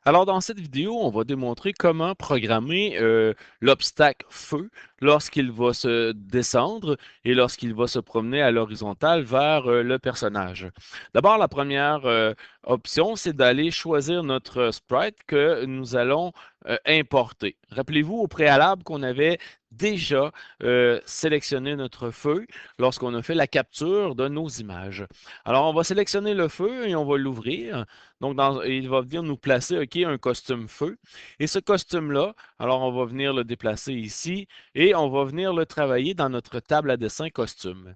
Alors, dans cette vidéo, on va démontrer comment programmer l'obstacle feu lorsqu'il va se descendre et lorsqu'il va se promener à l'horizontale vers le personnage. D'abord, la première option, c'est d'aller choisir notre sprite que nous allons importer. Rappelez-vous au préalable qu'on avait déjà sélectionné notre feu lorsqu'on a fait la capture de nos images. Alors, on va sélectionner le feu et on va l'ouvrir. Donc, il va venir nous placer, OK, un costume feu. Et ce costume-là, alors on va venir le déplacer ici et on va venir le travailler dans notre table à dessin costume.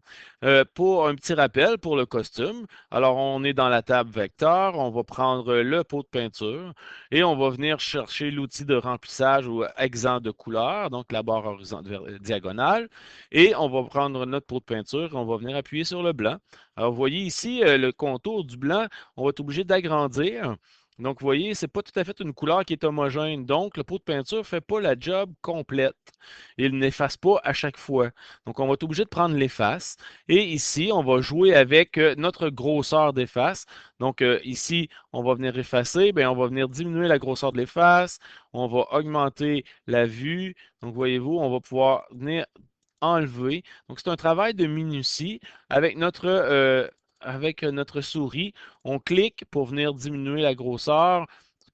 Pour un petit rappel pour le costume, alors on est dans la table vecteur, on va prendre le pot de peinture et on va venir chercher l'outil de remplissage ou exempt de couleur, donc la barre diagonale, et on va prendre notre pot de peinture et on va venir appuyer sur le blanc. Alors, vous voyez ici le contour du blanc, on va être obligé d'agrandir. Donc, vous voyez, ce n'est pas tout à fait une couleur qui est homogène. Donc, le pot de peinture ne fait pas la job complète. Il n'efface pas à chaque fois. Donc, on va être obligé de prendre l'efface. Et ici, on va jouer avec notre grosseur d'efface. Donc, ici, on va venir effacer. Bien, on va venir diminuer la grosseur de l'efface. On va augmenter la vue. Donc, voyez-vous, on va pouvoir venir enlever. Donc, c'est un travail de minutie. Avec notre souris, on clique pour venir diminuer la grosseur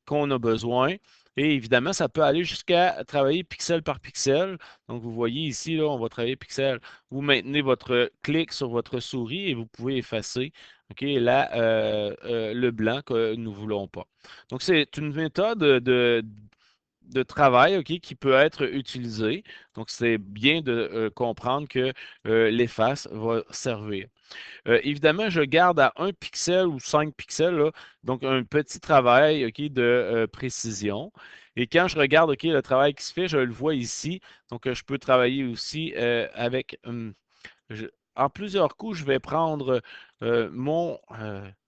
qu'on a besoin. Et évidemment, ça peut aller jusqu'à travailler pixel par pixel. Donc, vous voyez ici, là, on va travailler pixel. Vous maintenez votre clic sur votre souris et vous pouvez effacer, OK, là, le blanc que nous ne voulons pas. Donc, c'est une méthode de travail, OK, qui peut être utilisé. Donc, c'est bien de comprendre que l'efface va servir. Évidemment, je garde à 1 pixel ou 5 pixels, là, donc un petit travail, OK, de précision. Et quand je regarde, OK, le travail qui se fait, je le vois ici. Donc, je peux travailler aussi avec je- en plusieurs coups, je vais prendre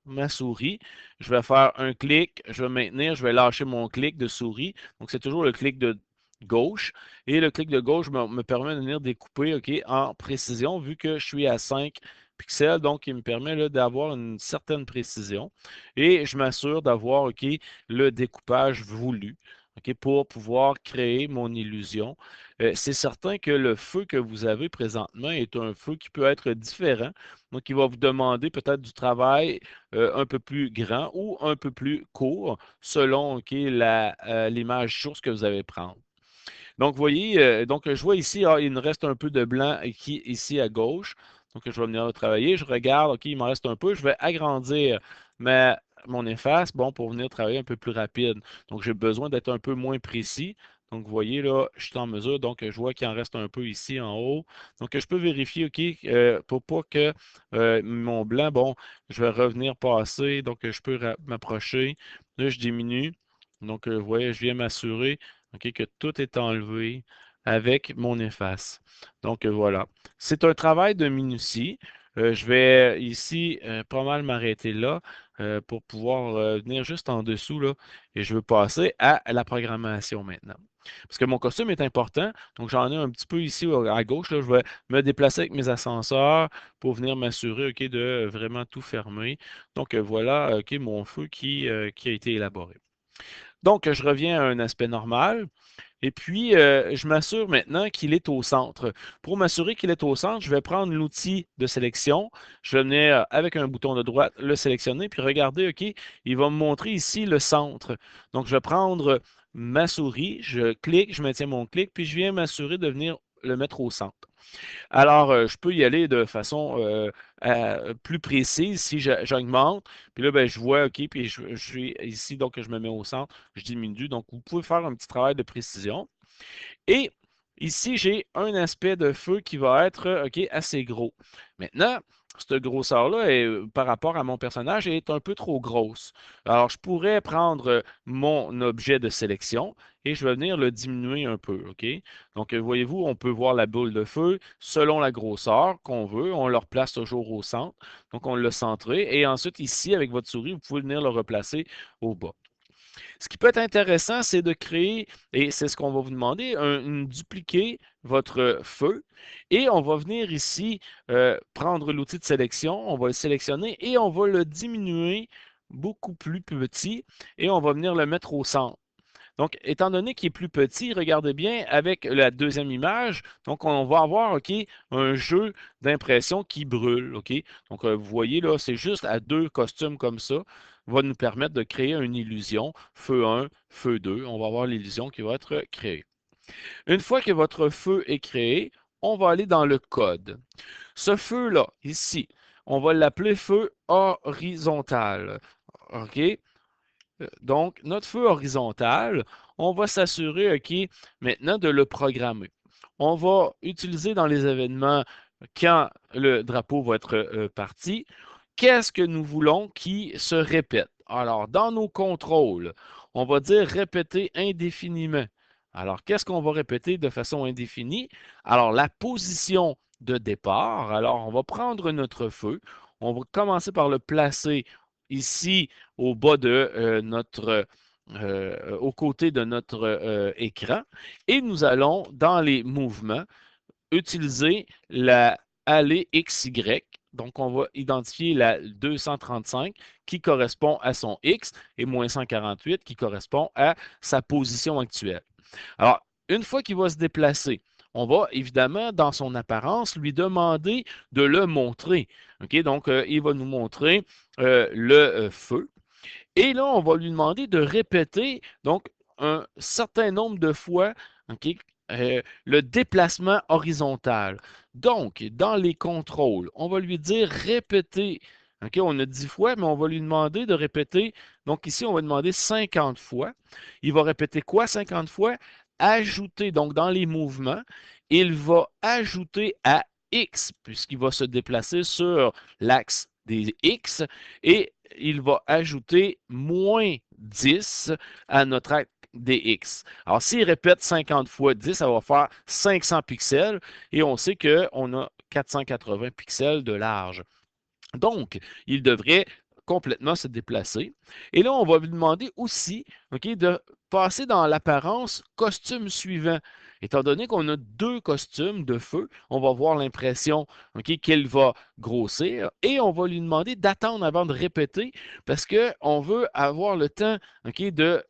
ma souris. Je vais faire un clic, je vais maintenir, je vais lâcher mon clic de souris. Donc, c'est toujours le clic de gauche. Et le clic de gauche me permet de venir découper, OK, en précision, vu que je suis à 5 pixels. Donc, il me permet là, d'avoir une certaine précision. Et je m'assure d'avoir, OK, le découpage voulu, OK, pour pouvoir créer mon illusion. C'est certain que le feu que vous avez présentement est un feu qui peut être différent. Donc, il va vous demander peut-être du travail un peu plus grand ou un peu plus court selon OK, l'image source que vous allez prendre. Donc, vous voyez, donc je vois ici, il me reste un peu de blanc ici à gauche. Donc, je vais venir le travailler. Je regarde, OK, il m'en reste un peu. Je vais agrandir mon efface, bon, pour venir travailler un peu plus rapide. Donc, j'ai besoin d'être un peu moins précis. Donc, vous voyez, là, je suis en mesure. Donc, je vois qu'il en reste un peu ici en haut. Donc, je peux vérifier, OK, pour pas que mon blanc, bon, je vais revenir passer. Donc, je peux m'approcher. Là, je diminue. Donc, vous voyez, je viens m'assurer OK, que tout est enlevé avec mon efface. Donc voilà. C'est un travail de minutie. Je vais ici pas mal m'arrêter là pour pouvoir venir juste en dessous là, et je veux passer à la programmation maintenant. Parce que mon costume est important, donc j'en ai un petit peu ici à gauche. Là, je vais me déplacer avec mes ascenseurs pour venir m'assurer OK, de vraiment tout fermer. Donc voilà OK, mon feu qui a été élaboré. Donc, je reviens à un aspect normal. Et puis, je m'assure maintenant qu'il est au centre. Pour m'assurer qu'il est au centre, je vais prendre l'outil de sélection. Je vais venir avec un bouton de droite le sélectionner. Puis regardez, OK, il va me montrer ici le centre. Donc, je vais prendre ma souris, je clique, je maintiens mon clic, puis je viens m'assurer de venir le mettre au centre. Alors, je peux y aller de façon plus précise si j'augmente. Puis là, ben, je vois, OK, puis je suis ici, donc je me mets au centre, je diminue. Donc, vous pouvez faire un petit travail de précision. Et ici, j'ai un aspect de feu qui va être OK, assez gros. Maintenant, cette grosseur-là, par rapport à mon personnage, est un peu trop grosse. Alors, je pourrais prendre mon objet de sélection et je vais venir le diminuer un peu. OK? Donc, voyez-vous, on peut voir la boule de feu selon la grosseur qu'on veut. On le replace toujours au centre. Donc, on l'a centré. Et ensuite, ici, avec votre souris, vous pouvez venir le replacer au bas. Ce qui peut être intéressant, c'est de créer, et c'est ce qu'on va vous demander, une dupliquer votre feu. Et on va venir ici prendre l'outil de sélection, on va le sélectionner et on va le diminuer beaucoup plus petit et on va venir le mettre au centre. Donc, étant donné qu'il est plus petit, regardez bien avec la deuxième image, donc on va avoir un jeu d'impression qui brûle. Donc, vous voyez là, c'est juste à deux costumes comme ça, va nous permettre de créer une illusion, feu 1, feu 2. On va avoir l'illusion qui va être créée. Une fois que votre feu est créé, on va aller dans le code. Ce feu-là, ici, on va l'appeler feu horizontal. OK? Donc, notre feu horizontal, on va s'assurer, maintenant de le programmer. On va utiliser dans les événements quand le drapeau va être parti, qu'est-ce que nous voulons qui se répète? Alors, dans nos contrôles, on va dire répéter indéfiniment. Alors, qu'est-ce qu'on va répéter de façon indéfinie? Alors, la position de départ. Alors, on va prendre notre feu. On va commencer par le placer ici au bas de au côté de notre écran. Et nous allons, dans les mouvements, utiliser la allée XY. Donc, on va identifier la 235 qui correspond à son X et moins 148 qui correspond à sa position actuelle. Alors, une fois qu'il va se déplacer, on va évidemment, dans son apparence, lui demander de le montrer. Donc, il va nous montrer le feu. Et là, on va lui demander de répéter donc un certain nombre de fois le déplacement horizontal. Donc, dans les contrôles, on va lui dire répéter. On a 10 fois, mais on va lui demander de répéter. Donc ici, on va demander 50 fois. Il va répéter quoi 50 fois? Ajouter, donc dans les mouvements, il va ajouter à X, puisqu'il va se déplacer sur l'axe des X, et il va ajouter moins 10 à notre axe dx. Alors, s'il répète 50 fois 10, ça va faire 500 pixels et on sait qu'on a 480 pixels de large. Donc, il devrait complètement se déplacer. Et là, on va lui demander aussi de passer dans l'apparence costume suivant. Étant donné qu'on a deux costumes de feu, on va voir l'impression qu'il va grossir et on va lui demander d'attendre avant de répéter parce qu'on veut avoir le temps de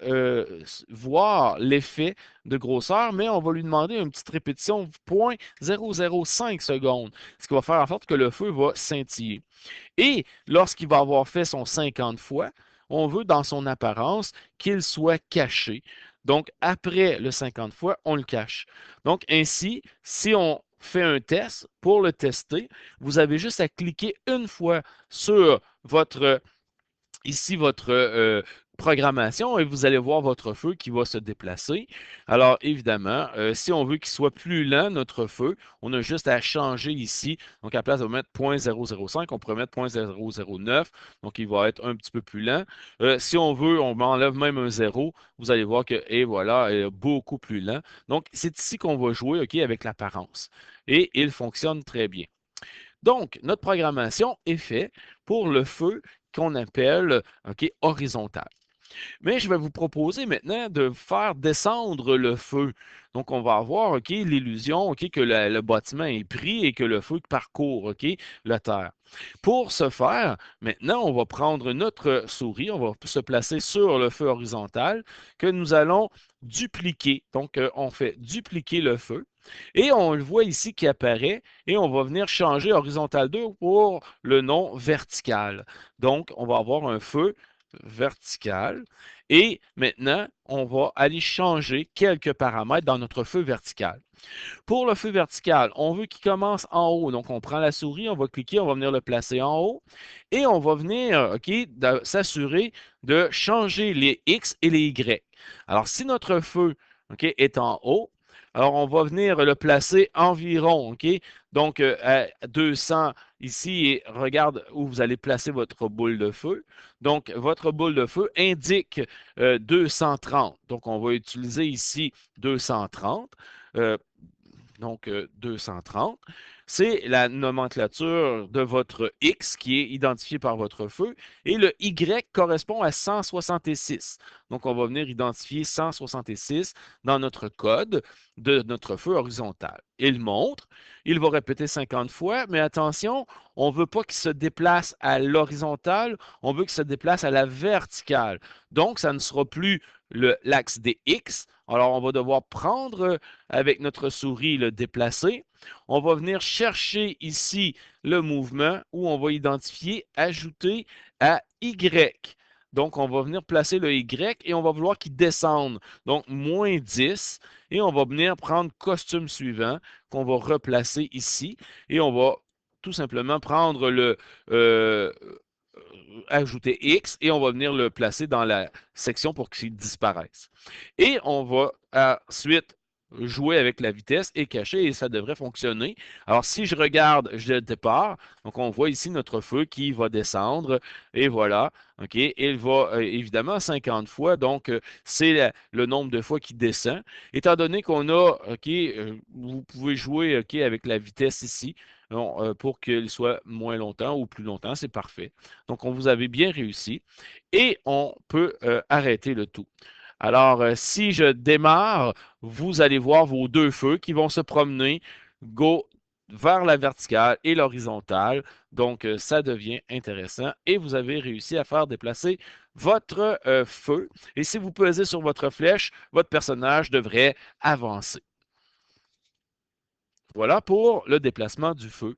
voir l'effet de grosseur, mais on va lui demander une petite répétition 0,005 secondes, ce qui va faire en sorte que le feu va scintiller. Et lorsqu'il va avoir fait son 50 fois, on veut dans son apparence qu'il soit caché. Donc, après le 50 fois, on le cache. Donc, ainsi, si on fait un test, pour le tester, vous avez juste à cliquer une fois sur votre programmation et vous allez voir votre feu qui va se déplacer. Alors, évidemment, si on veut qu'il soit plus lent, notre feu, on a juste à changer ici. Donc, à la place de mettre 0,005, on pourrait mettre 0,009. Donc, il va être un petit peu plus lent. Si on veut, on enlève même un 0. Vous allez voir que, et voilà, il est beaucoup plus lent. Donc, c'est ici qu'on va jouer avec l'apparence. Et il fonctionne très bien. Donc, notre programmation est faite pour le feu qu'on appelle horizontal. Mais je vais vous proposer maintenant de faire descendre le feu. Donc, on va avoir l'illusion que le bâtiment est pris et que le feu parcourt la terre. Pour ce faire, maintenant, on va prendre notre souris, on va se placer sur le feu horizontal que nous allons dupliquer. Donc, on fait dupliquer le feu. Et on le voit ici qui apparaît et on va venir changer horizontal 2 pour le nom vertical. Donc, on va avoir un feu vertical. Et maintenant, on va aller changer quelques paramètres dans notre feu vertical. Pour le feu vertical, on veut qu'il commence en haut. Donc, on prend la souris, on va cliquer, on va venir le placer en haut. Et on va venir s'assurer de changer les X et les Y. Alors, si notre feu est en haut, alors on va venir le placer environ, donc à 200 ici, et regarde où vous allez placer votre boule de feu. Donc, votre boule de feu indique 230. Donc, on va utiliser ici 230. donc 230. C'est la nomenclature de votre X qui est identifié par votre feu. Et le Y correspond à 166. Donc, on va venir identifier 166 dans notre code de notre feu horizontal. Il montre, il va répéter 50 fois, mais attention, on ne veut pas qu'il se déplace à l'horizontale, on veut qu'il se déplace à la verticale. Donc, ça ne sera plus l'axe des X. Alors, on va devoir prendre avec notre souris le déplacer. On va venir chercher ici le mouvement où on va identifier ajouter à Y. Donc, on va venir placer le Y et on va vouloir qu'il descende. Donc, moins 10. Et on va venir prendre costume suivant qu'on va replacer ici. Et on va tout simplement prendre le ajouter X et on va venir le placer dans la section pour qu'il disparaisse. Et on va ensuite jouer avec la vitesse et cacher et ça devrait fonctionner. Alors, si je regarde le départ, donc on voit ici notre feu qui va descendre et voilà. OK, il va évidemment 50 fois, donc c'est le nombre de fois qu'il descend. Étant donné qu'on a, OK, vous pouvez jouer OK, avec la vitesse ici pour qu'il soit moins longtemps ou plus longtemps, c'est parfait. Donc, on vous avait bien réussi et on peut arrêter le tout. Alors, si je démarre, vous allez voir vos deux feux qui vont se promener vers la verticale et l'horizontale. Donc, ça devient intéressant et vous avez réussi à faire déplacer votre feu. Et si vous pesez sur votre flèche, votre personnage devrait avancer. Voilà pour le déplacement du feu.